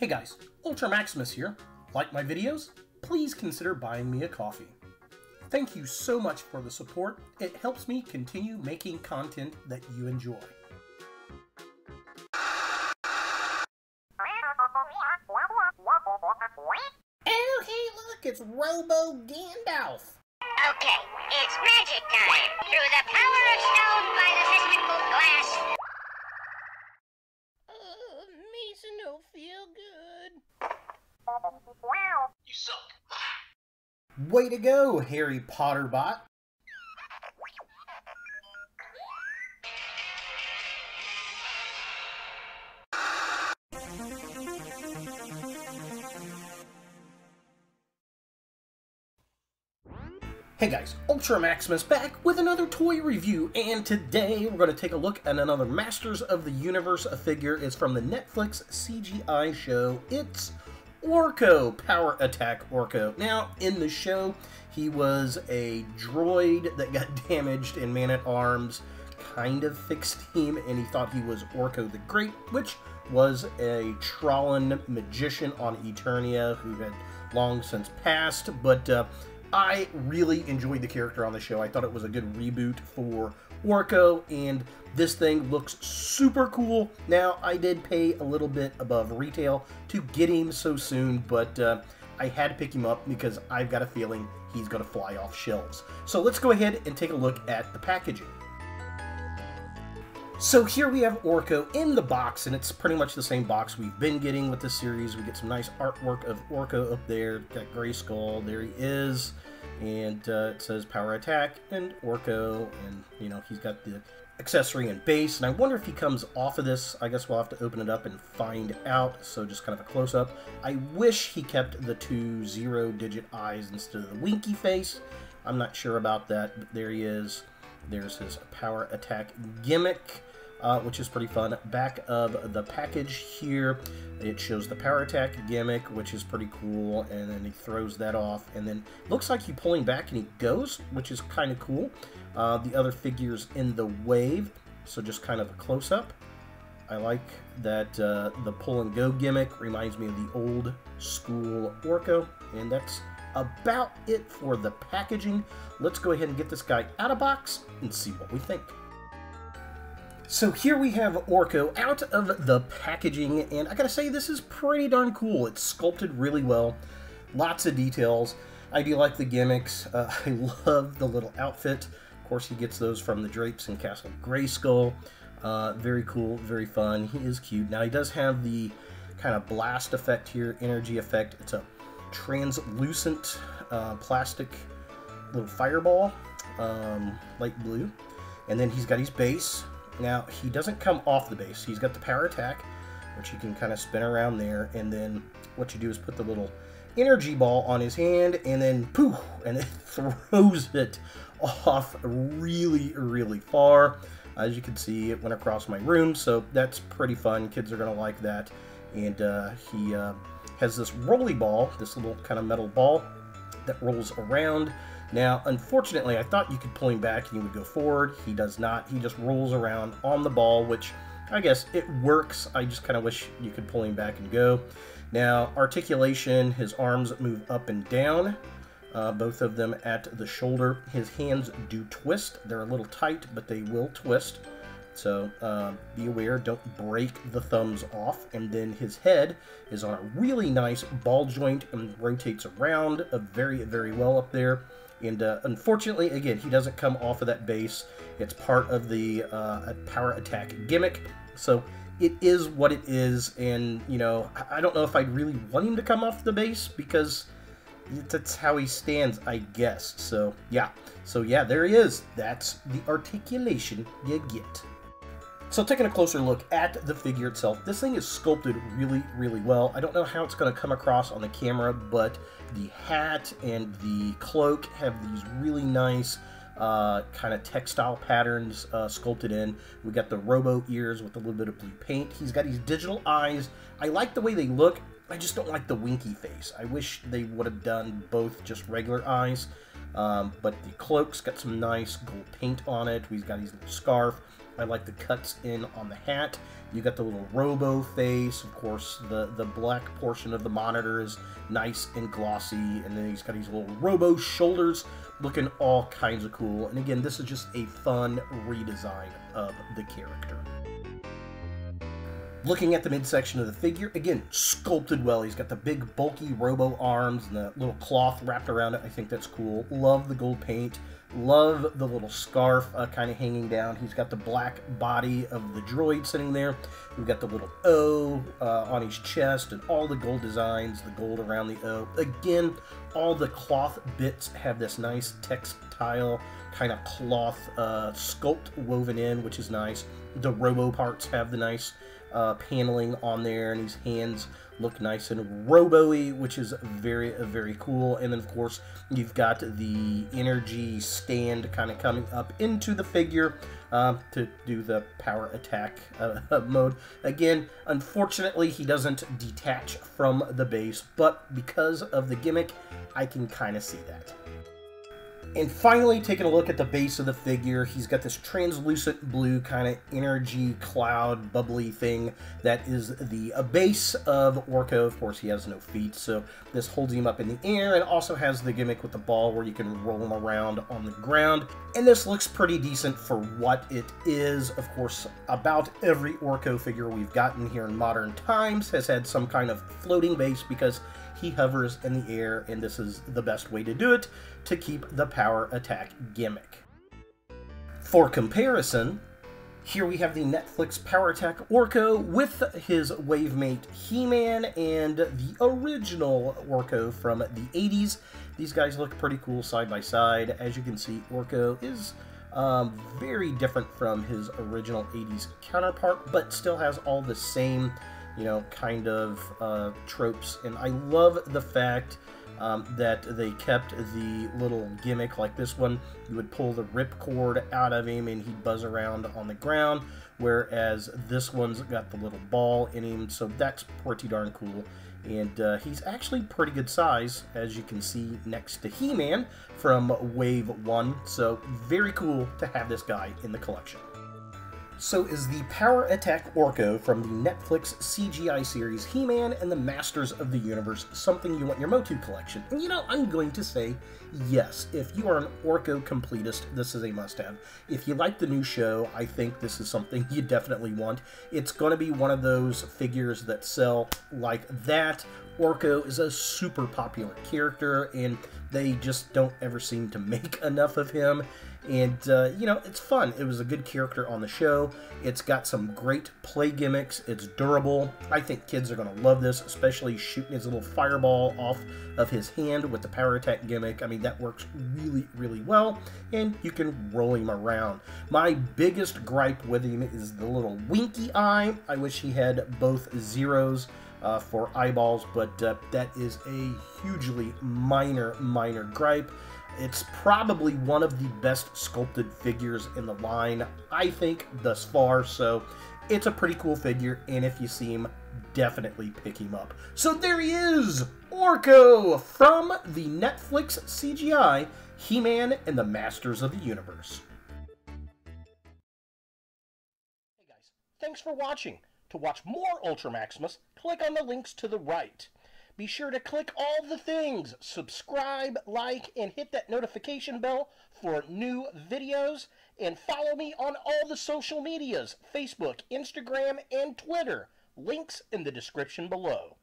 Hey guys, Ultra Maximus here. Like my videos? Please consider buying me a coffee. Thank you so much for the support. It helps me continue making content that you enjoy. Oh, hey, look, it's Robo Gandalf. Okay, it's magic time. Through the power of stone by the mystical glass. Mason don't feel good. You suck. Way to go, Harry Potter bot. Hey guys, Ultra Maximus back with another toy review, and today we're going to take a look at another Masters of the Universe figure. It's from the Netflix CGI show. It's Orko, Power Attack Orko. Now, in the show, he was a droid that got damaged, and Man-at-Arms kind of fixed him, and he thought he was Orko the Great, which was a Trollan magician on Eternia who had long since passed, but I really enjoyed the character on the show. I thought it was a good reboot for Orko, and this thing looks super cool. Now, I did pay a little bit above retail to get him so soon, but I had to pick him up because I've got a feeling he's going to fly off shelves. So let's go ahead and take a look at the packaging. So here we have Orko in the box, and it's pretty much the same box we've been getting with this series. We get some nice artwork of Orko up there. Got Gray Skull, there he is, and it says Power Attack and Orko, and you know, he's got the accessory and base, and I wonder if he comes off of this. I guess we'll have to open it up and find out, so just kind of a close-up. I wish he kept the two zero-digit eyes instead of the winky face. I'm not sure about that, but there he is. There's his Power Attack gimmick. Which is pretty fun. Back of the package here, it shows the Power Attack gimmick, which is pretty cool, and then he throws that off, and then looks like he's pulling back and he goes, which is kind of cool. The other figures in the wave, so just kind of a close-up. I like that the pull and go gimmick reminds me of the old school Orko, and that's about it for the packaging. Let's go ahead and get this guy out of box and see what we think. So here we have Orko out of the packaging, and I gotta say, this is pretty darn cool. It's sculpted really well, lots of details. I do like the gimmicks. I love the little outfit. Of course, he gets those from the drapes in Castle Grayskull. Very cool, very fun. He is cute. Now, he does have the kind of blast effect here, energy effect. It's a translucent plastic little fireball, light blue. And then he's got his base. Now, he doesn't come off the base. He's got the Power Attack, which you can kind of spin around there, and then what you do is put the little energy ball on his hand, and then poof, and it throws it off really, really far. As you can see, it went across my room, so that's pretty fun. Kids are going to like that. And he has this rolly ball, this little kind of metal ball that rolls around. Now, unfortunately, I thought you could pull him back and he would go forward. He does not. He just rolls around on the ball, which I guess it works. I just kind of wish you could pull him back and go. Now, articulation, his arms move up and down, both of them at the shoulder. His hands do twist. They're a little tight, but they will twist. So be aware, don't break the thumbs off. And then his head is on a really nice ball joint and rotates around very, very well up there. And unfortunately, again, he doesn't come off of that base. It's part of the Power Attack gimmick. So it is what it is. And, you know, I don't know if I'd really want him to come off the base because that's how he stands, I guess. So, yeah. So, yeah, there he is. That's the articulation you get. So taking a closer look at the figure itself, this thing is sculpted really, really well. I don't know how it's going to come across on the camera, but the hat and the cloak have these really nice kind of textile patterns sculpted in. We got the robo ears with a little bit of blue paint. He's got these digital eyes. I like the way they look. I just don't like the winky face. I wish they would have done both just regular eyes. But the cloak's got some nice gold paint on it. He's got his little scarf. I like the cuts in on the hat. You got the little robo face. Of course, the black portion of the monitor is nice and glossy. And then he's got these little robo shoulders looking all kinds of cool. And again, this is just a fun redesign of the character. Looking at the midsection of the figure, again, sculpted well. He's got the big, bulky robo arms and the little cloth wrapped around it. I think that's cool. Love the gold paint. Love the little scarf kind of hanging down. He's got the black body of the droid sitting there. We've got the little O on his chest and all the gold designs, the gold around the O. Again, all the cloth bits have this nice textile kind of cloth sculpt woven in, which is nice. The robo parts have the nice paneling on there, and his hands look nice and robo-y, which is very, very cool. And then, of course, you've got the energy stand kind of coming up into the figure to do the power attack mode. Again, unfortunately, he doesn't detach from the base, but because of the gimmick, I can kind of see that. And finally, taking a look at the base of the figure, he's got this translucent blue kind of energy cloud bubbly thing that is the base of Orko. Of course, he has no feet, so this holds him up in the air, and also has the gimmick with the ball where you can roll him around on the ground. And this looks pretty decent for what it is. Of course, about every Orko figure we've gotten here in modern times has had some kind of floating base because he hovers in the air, and this is the best way to do it to keep the power attack gimmick. For comparison, here we have the Netflix Power Attack Orko with his wavemate He-Man and the original Orko from the 80s. These guys look pretty cool side by side. As you can see, Orko is very different from his original 80s counterpart, but still has all the same, you know, kind of tropes. And I love the fact that they kept the little gimmick. Like this one, you would pull the ripcord out of him and he'd buzz around on the ground, whereas this one's got the little ball in him, so that's pretty darn cool. And he's actually pretty good size, as you can see next to He-Man from Wave 1, so very cool to have this guy in the collection. So is the Power Attack Orko from the Netflix CGI series He-Man and the Masters of the Universe something you want in your Motu collection? And you know, I'm going to say yes. If you are an Orko completist, this is a must-have. If you like the new show, I think this is something you definitely want. It's going to be one of those figures that sell like that. Orko is a super popular character, and they just don't ever seem to make enough of him. And, you know, it's fun. It was a good character on the show. It's got some great play gimmicks. It's durable. I think kids are going to love this, especially shooting his little fireball off of his hand with the power attack gimmick. I mean, that works really, really well, and you can roll him around. My biggest gripe with him is the little winky eye. I wish he had both zeros for eyeballs, but that is a hugely minor gripe. It's probably one of the best sculpted figures in the line, I think, thus far, so it's a pretty cool figure, and if you see him, definitely pick him up. So there he is! Orko from the Netflix CGI He-Man and the Masters of the Universe. Hey guys, thanks for watching. To watch more Ultra Maximus, click on the links to the right. Be sure to click all the things, subscribe, like, and hit that notification bell for new videos, and follow me on all the social medias, Facebook, Instagram, and Twitter. Links in the description below.